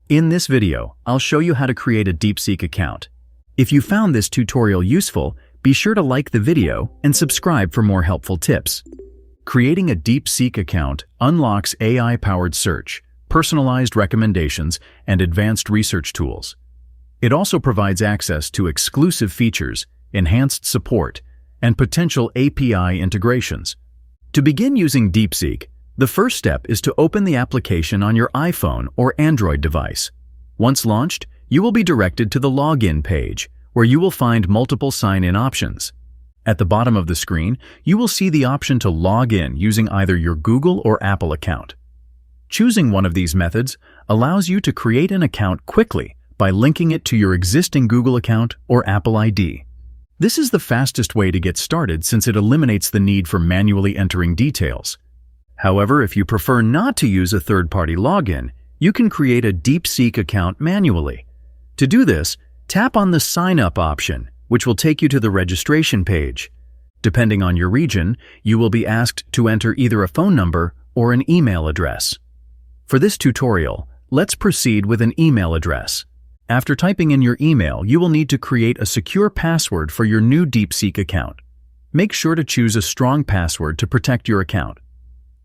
In this video, I'll show you how to create a DeepSeek account. If you found this tutorial useful, be sure to like the video and subscribe for more helpful tips. Creating a DeepSeek account unlocks AI-powered search, personalized recommendations, and advanced research tools. It also provides access to exclusive features, enhanced support, and potential API integrations. To begin using DeepSeek, the first step is to open the application on your iPhone or Android device. Once launched, you will be directed to the login page, where you will find multiple sign-in options. At the bottom of the screen, you will see the option to log in using either your Google or Apple account. Choosing one of these methods allows you to create an account quickly by linking it to your existing Google account or Apple ID. This is the fastest way to get started since it eliminates the need for manually entering details. However, if you prefer not to use a third-party login, you can create a DeepSeek account manually. To do this, tap on the Sign Up option, which will take you to the registration page. Depending on your region, you will be asked to enter either a phone number or an email address. For this tutorial, let's proceed with an email address. After typing in your email, you will need to create a secure password for your new DeepSeek account. Make sure to choose a strong password to protect your account.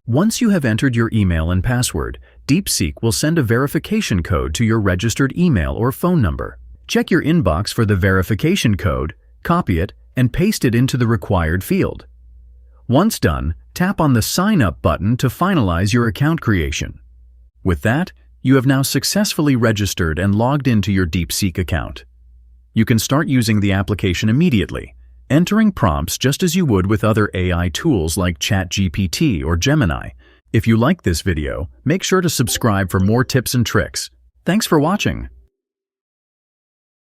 Once you have entered your email and password, DeepSeek will send a verification code to your registered email or phone number. Check your inbox for the verification code, copy it, and paste it into the required field. Once done, tap on the Sign Up button to finalize your account creation. With that, you have now successfully registered and logged into your DeepSeek account. You can start using the application immediately, entering prompts just as you would with other AI tools like ChatGPT or Gemini. If you like this video, make sure to subscribe for more tips and tricks. Thanks for watching.